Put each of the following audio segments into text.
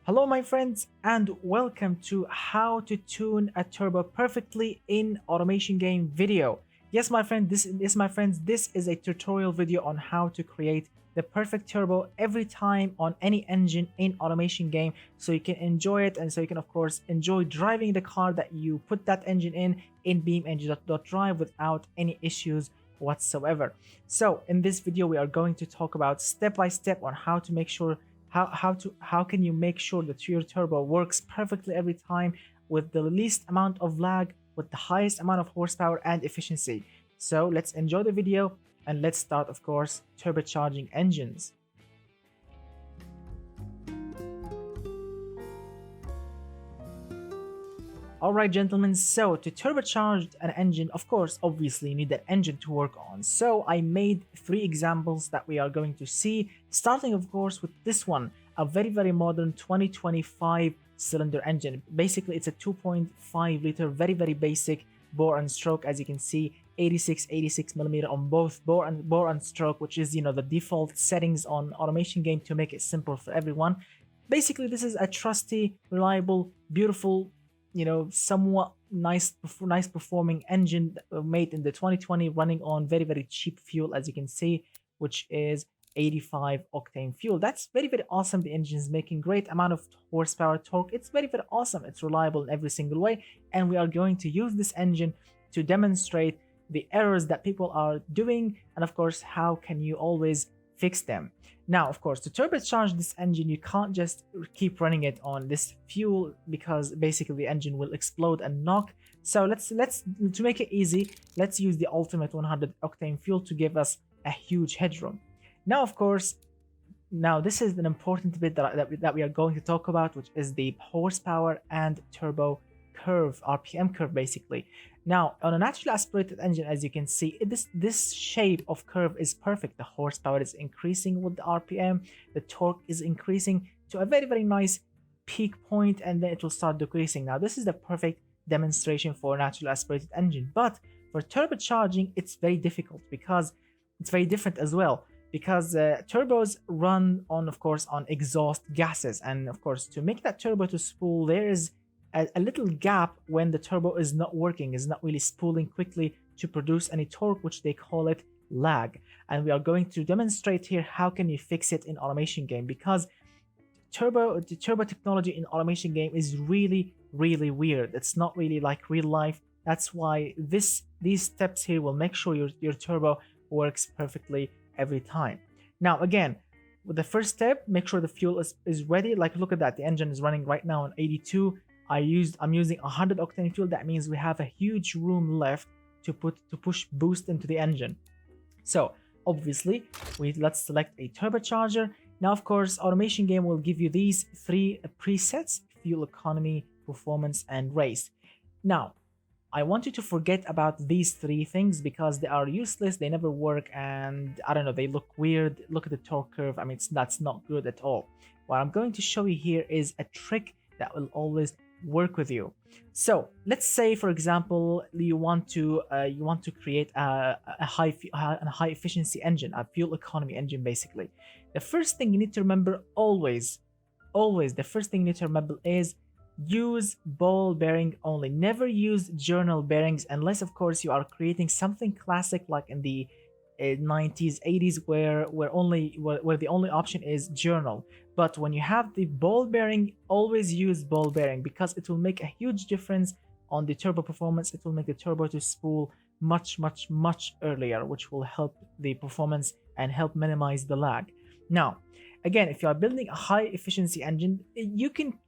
Hello my friends and welcome to how to tune a turbo perfectly in automation game video. Yes my friends, this is a tutorial video on how to create the perfect turbo every time on any engine in automation game so you can enjoy it and so you can of course enjoy driving the car that you put that engine in BeamEngine.drive without any issues whatsoever. So in this video we are going to talk about step by step on how to make sure how can you make sure that your turbo works perfectly every time with the least amount of lag, with the highest amount of horsepower and efficiency. So let's enjoy the video and let's start, of course, turbocharging engines. Alright gentlemen, so to turbocharge an engine, of course, obviously you need that engine to work on. So I made 3 examples that we are going to see, starting of course with this one, a very modern 2025 cylinder engine. Basically it's a 2.5 liter, very basic bore and stroke, as you can see, 86 millimeter on both bore and stroke, which is the default settings on automation game to make it simple for everyone. Basically this is a trusty, reliable, beautiful, somewhat nice performing engine made in the 2020, running on very cheap fuel, as you can see, which is 85 octane fuel. That's very awesome. The engine is making great amount of horsepower, torque. It's very awesome. It's reliable in every single way, and we are going to use this engine to demonstrate the errors that people are doing, and of course how can you always fix them. Now, of course, to turbocharge this engine, you can't just keep running it on this fuel because basically the engine will explode and knock. So let's to make it easy, let's use the ultimate 100 octane fuel to give us a huge headroom. Now, of course, this is an important bit that we are going to talk about, which is the horsepower and turbo curve, RPM curve, basically. Now, on a naturally aspirated engine, as you can see, this shape of curve is perfect. The horsepower is increasing with the RPM, the torque is increasing to a very nice peak point, and then it will start decreasing. Now, this is the perfect demonstration for a naturally aspirated engine, but for turbocharging, it's very difficult because it's very different as well. Because turbos run on, of course, on exhaust gases, and of course, to make that turbo to spool, there is a little gap when the turbo is not working, is not really spooling quickly to produce any torque, which they call it lag. And we are going to demonstrate here how can you fix it in automation game, because the turbo technology in automation game is really weird. It's not really like real life. That's why these steps here will make sure your turbo works perfectly every time. Now again, with the first step, make sure the fuel is ready. Like, look at that, the engine is running right now on 82. I'm using 100 octane fuel. That means we have a huge room left to push boost into the engine. So obviously let's select a turbocharger. Now, of course, automation game will give you these 3 presets: fuel economy, performance, and race. Now, I want you to forget about these 3 things because they are useless, they never work, and I don't know, they look weird. Look at the torque curve. I mean, that's not good at all. What I'm going to show you here is a trick that will always work with you. So let's say, for example, you want to create a high efficiency engine, a fuel economy engine. Basically, the first thing you need to remember always, the first thing you need to remember is use ball bearing only. Never use journal bearings unless, of course, you are creating something classic like in the 90s, 80s, where the only option is journal. But when you have the ball bearing, always use ball bearing because it will make a huge difference on the turbo performance. It will make the turbo to spool much earlier, which will help the performance and help minimize the lag. Now, again, if you are building a high efficiency engine, you can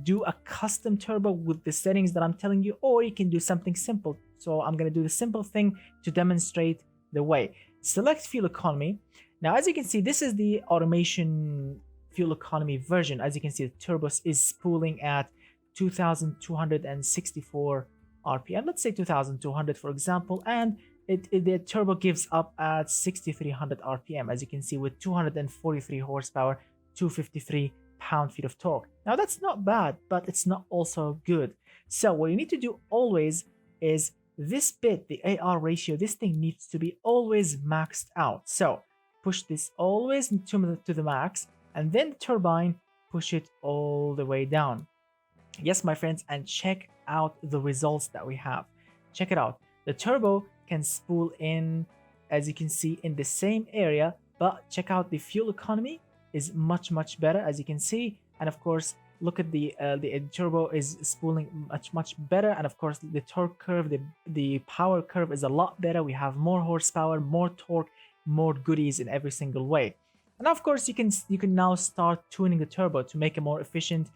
do a custom turbo with the settings that I'm telling you, or you can do something simple. So I'm going to do the simple thing to demonstrate the way. Select fuel economy. Now, as you can see, this is the automation fuel economy version. As you can see, the turbo is spooling at 2264 RPM. Let's say 2200, for example, and the turbo gives up at 6300 RPM, as you can see, with 243 horsepower, 253 pound-feet of torque. Now, that's not bad, but it's not also good. So what you need to do always is this bit, the AR ratio, this thing needs to be always maxed out. So push this always to the max, and then the turbine push it all the way down. Yes, my friends, and check out the results that we have. Check it out. The turbo can spool in, as you can see, in the same area, but check out the fuel economy is much better, as you can see. And of course, look at the turbo is spooling much better. And of course, the torque curve, the power curve is a lot better. We have more horsepower, more torque, more goodies in every single way. And of course, you can now start tuning the turbo to make it more efficient,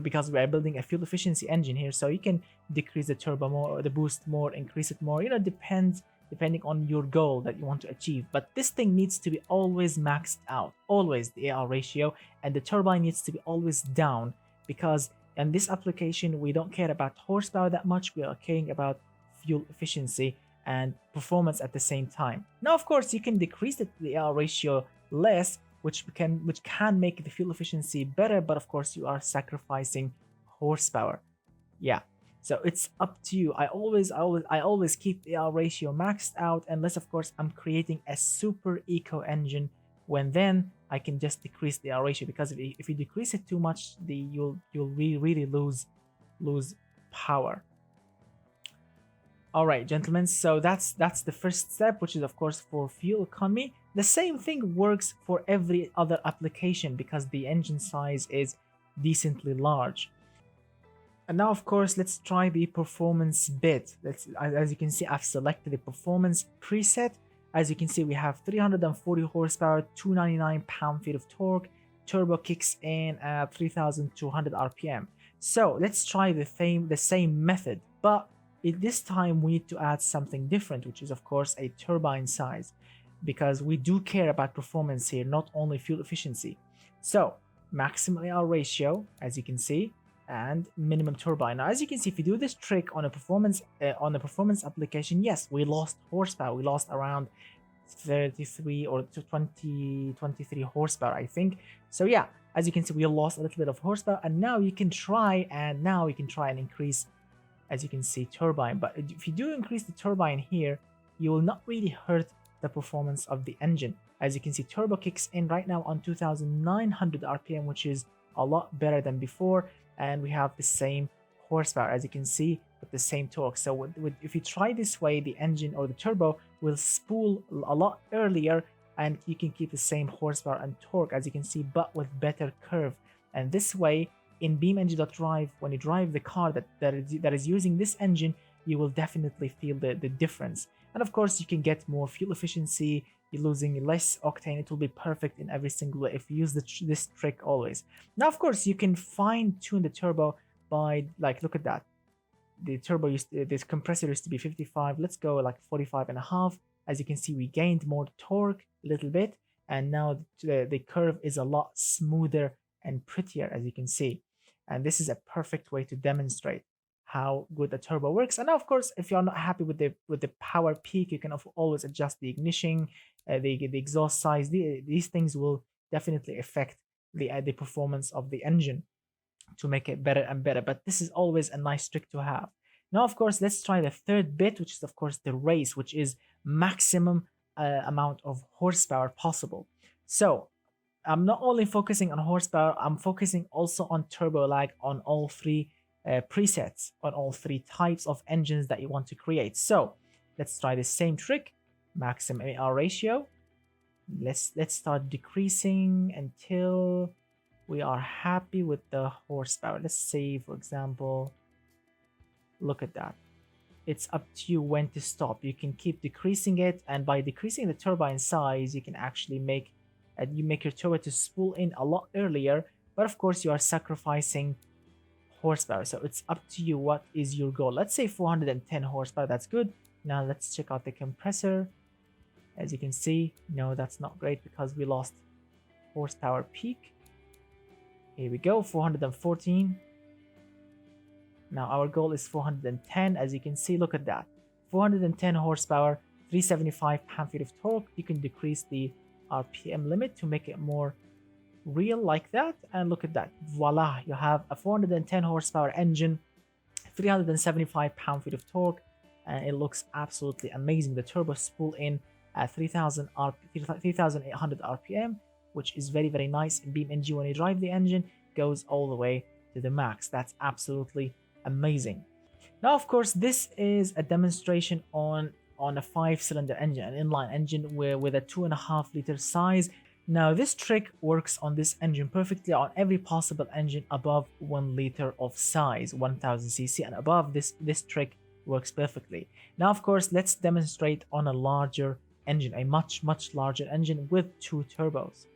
because we are building a fuel efficiency engine here. So you can decrease the turbo more or the boost more, increase it more, depending on your goal that you want to achieve. But this thing needs to be always maxed out, always the AR ratio, and the turbine needs to be always down, because in this application we don't care about horsepower that much, we are caring about fuel efficiency and performance at the same time. Now of course you can decrease the AR ratio less, which can make the fuel efficiency better, but of course you are sacrificing horsepower. Yeah, so it's up to you. I always keep the AR ratio maxed out, unless of course I'm creating a super eco engine, when then I can just decrease the AR ratio, because if you decrease it too much, you'll really lose power. All right, gentlemen, so that's the first step, which is of course for fuel economy. The same thing works for every other application, because the engine size is decently large. And now of course let's try the performance bit. As you can see, I've selected the performance preset. As you can see, we have 340 horsepower, 299 pound-feet of torque. Turbo kicks in at 3200 RPM. So let's try the same method, but this time we need to add something different, which is of course a turbine size, because we do care about performance here, not only fuel efficiency. So maximum AR ratio, as you can see, and minimum turbine. Now as you can see, if you do this trick on a performance application, yes, we lost horsepower. We lost around 33 or 23 horsepower, I think. So yeah, as you can see, we lost a little bit of horsepower, and now you can try and increase, as you can see, turbine. But if you do increase the turbine here, you will not really hurt the performance of the engine. As you can see, turbo kicks in right now on 2900 RPM, which is a lot better than before, and we have the same horsepower, as you can see, with the same torque. So if you try this way, the engine or the turbo will spool a lot earlier, and you can keep the same horsepower and torque, as you can see, but with better curve. And this way, in BeamNG.drive, when you drive the car that is using this engine, you will definitely feel the difference. And of course, you can get more fuel efficiency, you're losing less octane. It will be perfect in every single way if you use this trick always. Now, of course, you can fine tune the turbo by, like, look at that. The turbo this compressor used to be 55. Let's go like 45.5. As you can see, we gained more torque a little bit, and now the curve is a lot smoother and prettier, as you can see. And this is a perfect way to demonstrate how good the turbo works. And now, of course, if you're not happy with the power peak, you can always adjust the ignition, the exhaust size. These things will definitely affect the performance of the engine to make it better and better. But this is always a nice trick to have. Now, of course, let's try the third bit, which is of course the race, which is maximum amount of horsepower possible. So I'm not only focusing on horsepower, I'm focusing also on turbo lag on all three presets, on all three types of engines that you want to create. So let's try the same trick, maximum AR ratio. Let's start decreasing until we are happy with the horsepower. Let's say, for example, look at that. It's up to you when to stop. You can keep decreasing it, and by decreasing the turbine size, you can actually make your turbo to spool in a lot earlier, but of course you are sacrificing horsepower. So it's up to you, what is your goal. Let's say 410 horsepower, that's good. Now let's check out the compressor. As you can see, no, that's not great because we lost horsepower peak. Here we go, 414. Now our goal is 410. As you can see, look at that, 410 horsepower, 375 pound-feet of torque. You can decrease the RPM limit to make it more real like that, and look at that, voila, you have a 410 horsepower engine, 375 pound-feet of torque, and it looks absolutely amazing. The turbo spool in at 3800 RPM, which is very, very nice. And beam NG, when you drive the engine, goes all the way to the max. That's absolutely amazing. Now, of course, this is a demonstration on a 5-cylinder engine, an inline engine with a 2.5-liter size. Now, this trick works on this engine perfectly on every possible engine above 1 liter of size, 1000cc and above. This trick works perfectly. Now, of course, let's demonstrate on a larger engine, a much larger engine with 2 turbos.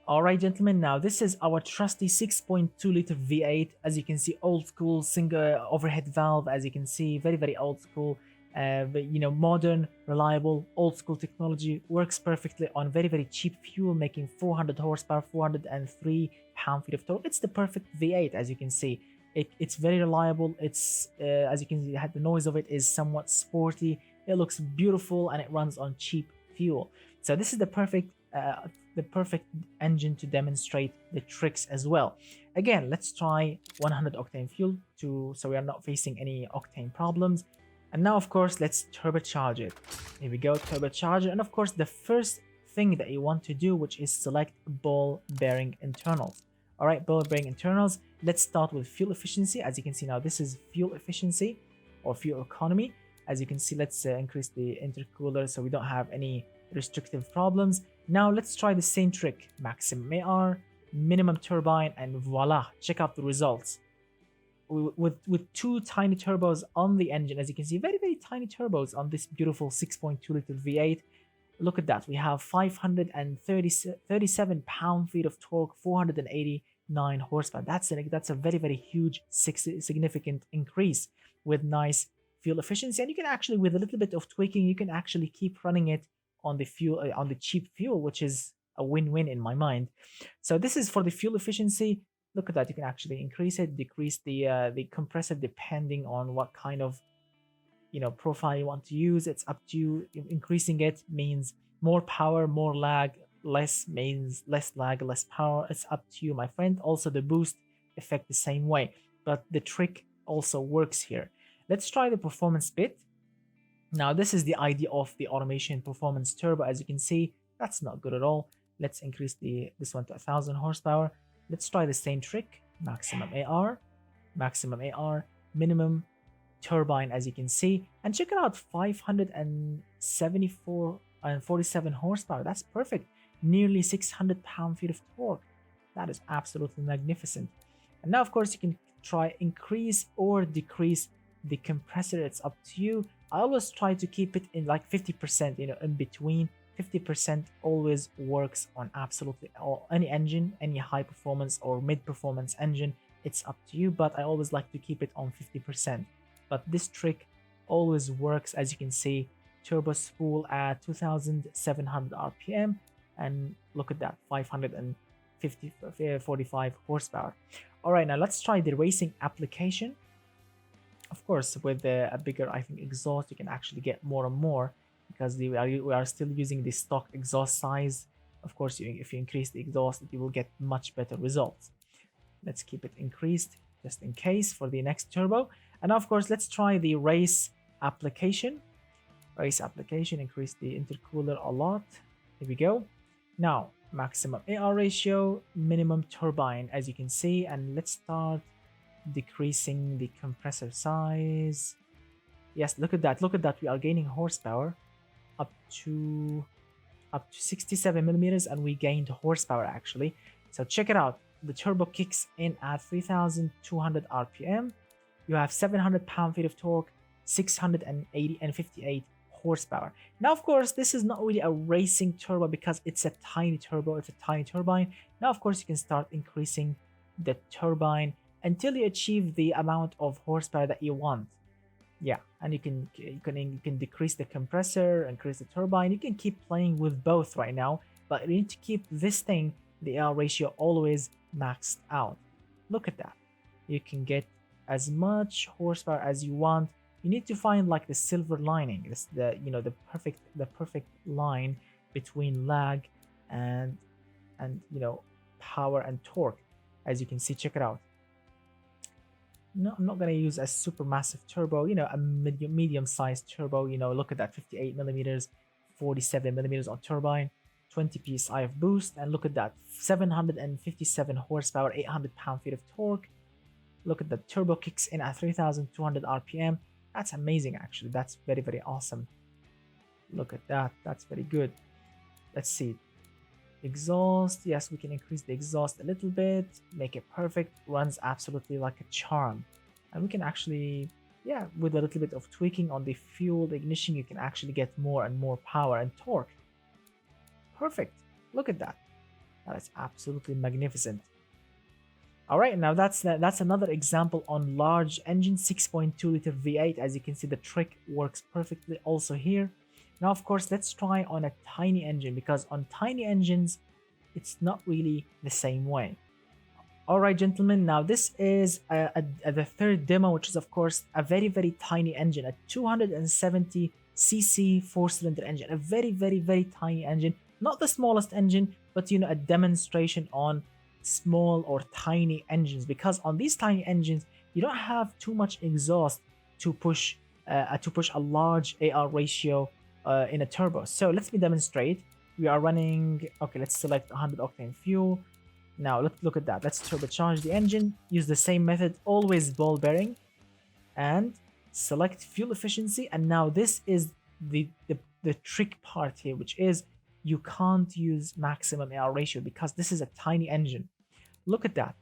Alright, gentlemen, now this is our trusty 6.2 liter V8. As you can see, old school single overhead valve. As you can see, very old school, but modern, reliable, old school technology. Works perfectly on very cheap fuel, making 400 horsepower, 403 pound-feet of torque. It's the perfect V8. As you can see, it's very reliable. It's as you can see, the noise of it is somewhat sporty. It looks beautiful and it runs on cheap fuel. So this is the perfect engine to demonstrate the tricks as well. Again, let's try 100 octane fuel so we are not facing any octane problems. And now, of course, let's turbocharge it. Here we go, turbocharger. And of course, the first thing that you want to do, which is select ball bearing internals. All right, ball bearing internals. Let's start with fuel efficiency. As you can see now, this is fuel efficiency or fuel economy. As you can see, let's increase the intercooler so we don't have any restrictive problems. Now let's try the same trick. Maximum AR, minimum turbine, and voila, check out the results. With 2 tiny turbos on the engine, as you can see, very tiny turbos on this beautiful 6.2 liter V8. Look at that, we have 537 pound-feet of torque, 489 horsepower. That's a very huge significant increase with nice fuel efficiency. And you can actually, with a little bit of tweaking, you can actually keep running it on the fuel, on the cheap fuel, which is a win-win in my mind. So this is for the fuel efficiency. Look at that, you can actually increase it, decrease the compressor depending on what kind of profile you want to use. It's up to you. Increasing it means more power, more lag. Less means less lag, less power. It's up to you, my friend. Also, the boost effect the same way, but the trick also works here. Let's try the performance bit. Now, this is the idea of the automation performance turbo. As you can see, that's not good at all. Let's increase this one to 1000 horsepower. Let's try the same trick. Maximum AR, minimum turbine, as you can see, and check it out, 574 and 47 horsepower. That's perfect. Nearly 600 pound-feet of torque. That is absolutely magnificent. And now, of course, you can try increase or decrease the compressor. It's up to you. I always try to keep it in like 50%, in between. 50% always works on absolutely any engine, any high performance or mid performance engine. It's up to you, but I always like to keep it on 50%. But this trick always works. As you can see, turbo spool at 2700 RPM, and look at that, 545 horsepower. All right, now let's try the racing application. Of course, with a bigger, I think, exhaust, you can actually get more and more, because we are still using the stock exhaust size. Of course, if you increase the exhaust, you will get much better results. Let's keep it increased just in case for the next turbo. And now, of course, let's try the race application. Increase the intercooler a lot. Here we go. Now, maximum AR ratio, minimum turbine, as you can see, and let's start decreasing the compressor size. Yes, look at that, we are gaining horsepower up to 67 millimeters, and we gained horsepower actually. So check it out, the turbo kicks in at 3200 RPM. You have 700 pound-feet of torque, 680 and 58 horsepower. Now, of course, this is not really a racing turbo because it's a tiny turbo, it's a tiny turbine. Now, of course, you can start increasing the turbine until you achieve the amount of horsepower that you want. Yeah, and you can decrease the compressor, increase the turbine. You can keep playing with both right now, but you need to keep this thing, the AR ratio, always maxed out. Look at that. You can get as much horsepower as you want. You need to find like the silver lining, the perfect line between lag and power and torque. As you can see, check it out. No, I'm not gonna use a super massive turbo, a medium sized turbo. Look at that, 58 millimeters, 47 millimeters on turbine. 20 psi of boost, and look at that, 757 horsepower, 800 pound-feet of torque. Look at the turbo kicks in at 3200 rpm. That's amazing, actually. That's very, very awesome. Look at that. That's very good. Let's see. Exhaust. Yes, we can increase the exhaust a little bit, make it perfect. Runs absolutely like a charm. And we can actually, yeah, with a little bit of tweaking on the fuel, the ignition, you can actually get more and more power and torque. Perfect. Look at that. That is absolutely magnificent. All right, now that's another example on large engine, 6.2 liter V8. As you can see, the trick works perfectly also here. Now, of course, let's try on a tiny engine, because on tiny engines, it's not really the same way. All right, gentlemen, now this is the third demo, which is, of course, a very, very tiny engine, a 270cc four-cylinder engine, a very, very, very tiny engine, not the smallest engine, but, you know, a demonstration on small or tiny engines, because on these tiny engines you don't have too much exhaust to push a large AR ratio in a turbo. So let me demonstrate. We are running, okay, let's select 100 octane fuel. Now let's look at that. Let's turbocharge the engine, use the same method, always ball bearing, and select fuel efficiency. And now this is the trick part here, which is you can't use maximum AR ratio because this is a tiny engine. Look at that.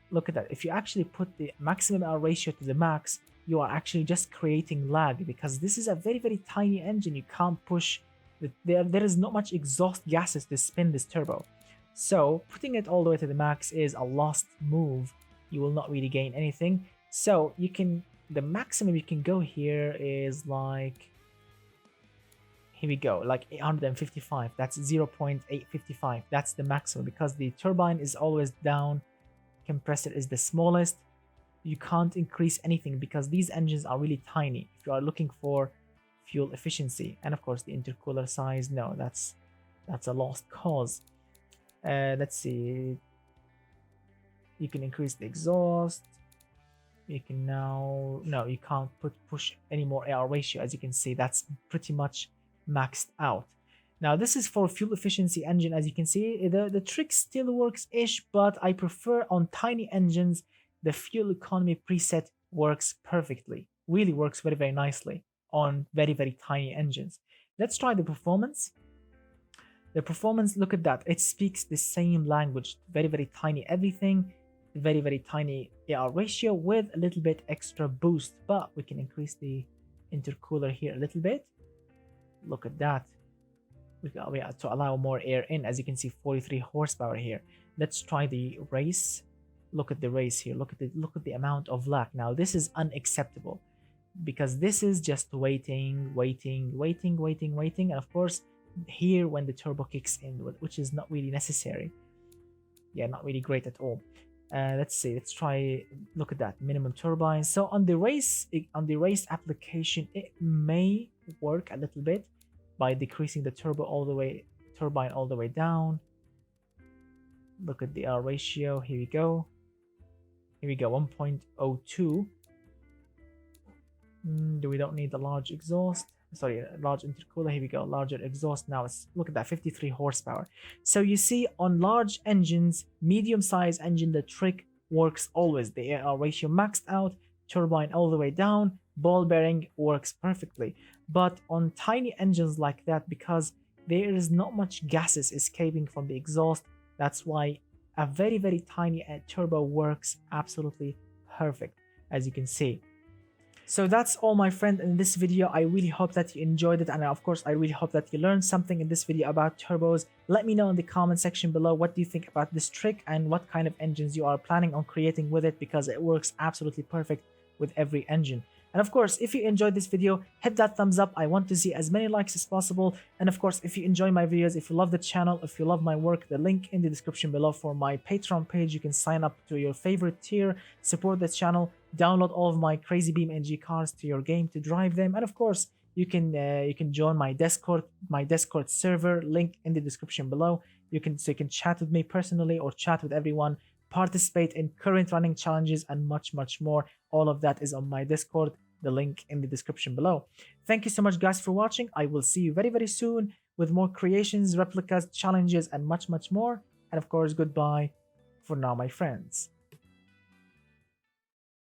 Look at that. If you actually put the maximum AR ratio to the max, you are actually just creating lag, because this is a very, very tiny engine. You can't push, there is not much exhaust gases to spin this turbo. So putting it all the way to the max is a lost move. You will not really gain anything. So you can, the maximum you can go here is like, here we go, like 855. That's 0.855. That's the maximum, because the turbine is always down, compressor is the smallest. You can't increase anything because these engines are really tiny if you are looking for fuel efficiency. And of course the intercooler size, no, that's a lost cause. Let's see, you can increase the exhaust. You can now, no, you can't push any more AR ratio. As you can see, that's pretty much maxed out. Now this is for fuel efficiency engine. As you can see, the trick still works ish, but I prefer on tiny engines the fuel economy preset works perfectly, really works very, very nicely on very, very tiny engines. Let's try the performance. The performance, look at that, it speaks the same language. Very, very tiny everything, very, very tiny AR ratio with a little bit extra boost, but we can increase the intercooler here a little bit. Look at that. We have to allow more air in. As you can see, 43 horsepower here. Let's try the race. Look at the race here. Look at the amount of lag. Now this is unacceptable, because this is just waiting, and of course here when the turbo kicks in, which is not really necessary. Yeah, not really great at all. Let's see, let's try, look at that, minimum turbine. So on the race application, it may work a little bit by decreasing the turbine all the way down. Look at the R ratio. Here we go, 1.02. We don't need the large exhaust, sorry, large intercooler. Here we go, larger exhaust. Now look at that, 53 horsepower. So you see, on large engines, medium size engine, the trick works always. The AR ratio maxed out, turbine all the way down, ball bearing works perfectly. But on tiny engines like that, because there is not much gases escaping from the exhaust, that's why a very, very tiny turbo works absolutely perfect, as you can see. So that's all, my friend, in this video. I really hope that you enjoyed it, and of course I really hope that you learned something in this video about turbos. Let me know in the comment section below what do you think about this trick and what kind of engines you are planning on creating with it, because it works absolutely perfect with every engine. And of course, if you enjoyed this video, hit that thumbs up. I want to see as many likes as possible. And of course, if you enjoy my videos, if you love the channel, if you love my work, the link in the description below for my Patreon page. You can sign up to your favorite tier, support the channel, download all of my crazy beam NG cars to your game to drive them. And of course, you can join my Discord server, link in the description below. You can chat with me personally or chat with everyone, participate in current running challenges, and much, much more. All of that is on my Discord, the link in the description below. Thank you so much, guys, for watching. I will see you very, very soon with more creations, replicas, challenges, and much, much more. And of course, goodbye for now, my friends.